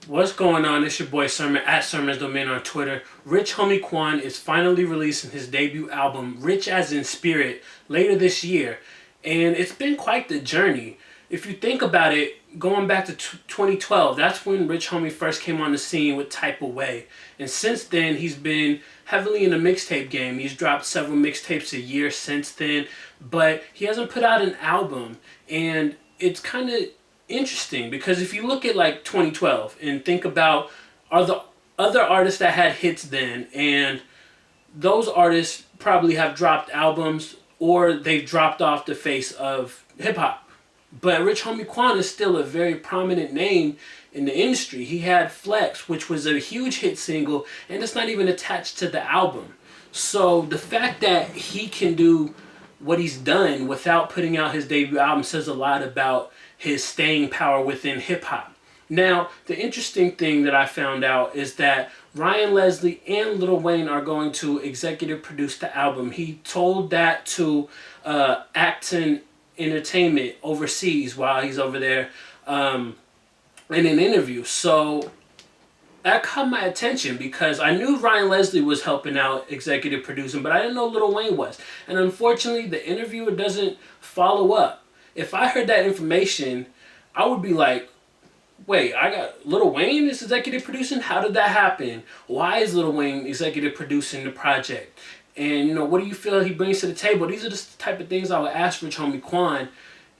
What's going on? It's your boy Sermon at Sermon's Domain on Twitter. Rich Homie Quan is finally releasing his debut album, Rich as in Spirit, later this year. And it's been quite the journey. If you think about it, going back to 2012, that's when Rich Homie first came on the scene with Type Away. And since then, he's been heavily in the mixtape game. He's dropped several mixtapes a year since then, but he hasn't put out an album. And it's kind of interesting because if you look at like 2012 and think about are the other artists that had hits then, and those artists probably have dropped albums or they've dropped off the face of hip hop. But Rich Homie Quan is still a very prominent name in the industry. He had Flex, which was a huge hit single, and it's not even attached to the album. So the fact that he can do what he's done without putting out his debut album says a lot about his staying power within hip hop. Now, the interesting thing that I found out is that Ryan Leslie and Lil Wayne are going to executive produce the album. He told that to Acton Entertainment overseas while he's over there in an interview. So that caught my attention because I knew Ryan Leslie was helping out executive producing, but I didn't know Lil Wayne was. And unfortunately, the interviewer doesn't follow up. If I heard that information, I would be like, wait, I got Lil Wayne is executive producing? How did that happen? Why is Lil Wayne executive producing the project? And, what do you feel he brings to the table? These are the type of things I would ask Rich Homie Quan.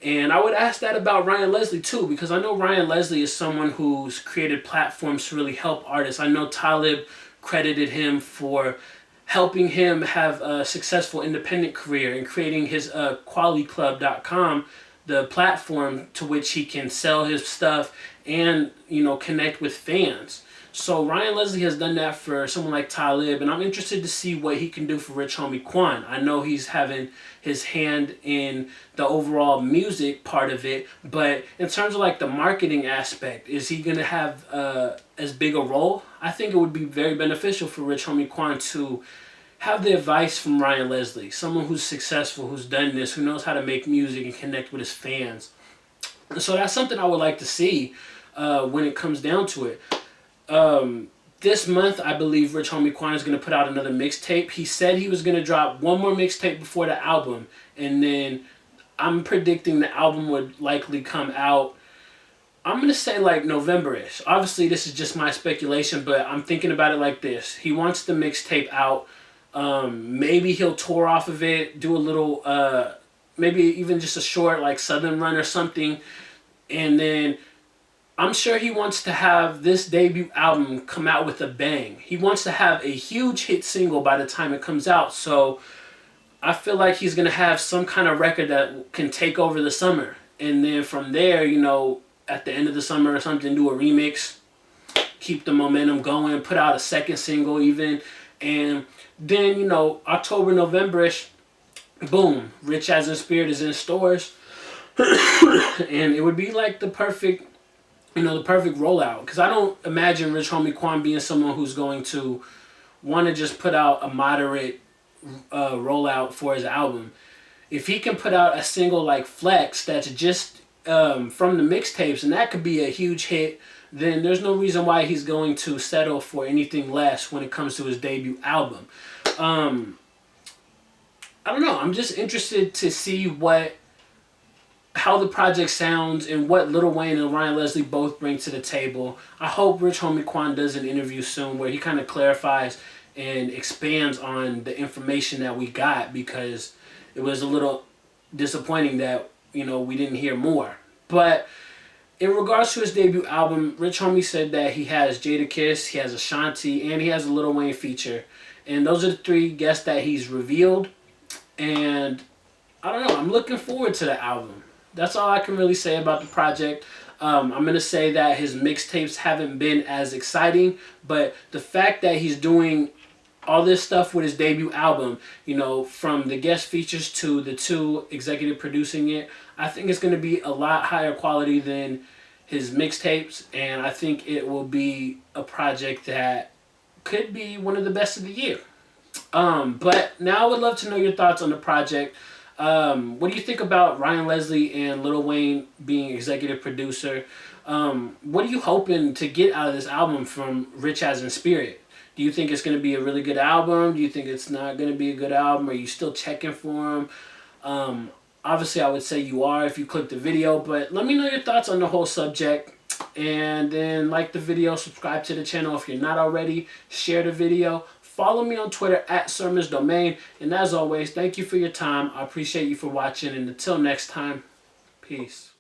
And I would ask that about Ryan Leslie too, because I know Ryan Leslie is someone who's created platforms to really help artists. I know Talib credited him for helping him have a successful independent career and creating his qualityclub.com, the platform to which he can sell his stuff and, connect with fans. So Ryan Leslie has done that for someone like Talib, and I'm interested to see what he can do for Rich Homie Quan. I know he's having his hand in the overall music part of it, but in terms of like the marketing aspect, is he going to have as big a role? I think it would be very beneficial for Rich Homie Quan to have the advice from Ryan Leslie, someone who's successful, who's done this, who knows how to make music and connect with his fans. So that's something I would like to see when it comes down to it. This month, I believe Rich Homie Quan is going to put out another mixtape. He said he was going to drop one more mixtape before the album, and then I'm predicting the album would likely come out, I'm going to say like November-ish. Obviously, this is just my speculation, but I'm thinking about it like this. He wants the mixtape out. Maybe he'll tour off of it, do a little, maybe even just a short like Southern run or something, and then I'm sure he wants to have this debut album come out with a bang. He wants to have a huge hit single by the time it comes out. So I feel like he's going to have some kind of record that can take over the summer. And then from there, at the end of the summer or something, do a remix, keep the momentum going, put out a second single even. And then, October, November-ish, boom, Rich as in Spirit is in stores. And it would be like the perfect rollout. Because I don't imagine Rich Homie Quan being someone who's going to want to just put out a moderate rollout for his album. If he can put out a single like Flex that's just from the mixtapes, and that could be a huge hit, then there's no reason why he's going to settle for anything less when it comes to his debut album. I don't know. I'm just interested to see how the project sounds and what Lil Wayne and Ryan Leslie both bring to the table. I hope Rich Homie Quan does an interview soon where he kind of clarifies and expands on the information that we got, because it was a little disappointing that, we didn't hear more. But in regards to his debut album, Rich Homie said that he has Jadakiss, he has Ashanti, and he has a Lil Wayne feature. And those are the three guests that he's revealed. And I don't know, I'm looking forward to the album. That's all I can really say about the project. I'm going to say that his mixtapes haven't been as exciting, but the fact that he's doing all this stuff with his debut album, from the guest features to the two executive producing it, I think it's going to be a lot higher quality than his mixtapes, and I think it will be a project that could be one of the best of the year. But now I would love to know your thoughts on the project. What do you think about Ryan Leslie and Lil Wayne being executive producer? What are you hoping to get out of this album from Rich as in Spirit? Do you think it's going to be a really good album? Do you think it's not going to be a good album? Are you still checking for him? Obviously, I would say you are if you click the video, but let me know your thoughts on the whole subject. And then like the video, subscribe to the channel if you're not already, share the video. Follow me on Twitter at Sermons Domain. And as always, thank you for your time. I appreciate you for watching. And until next time, peace.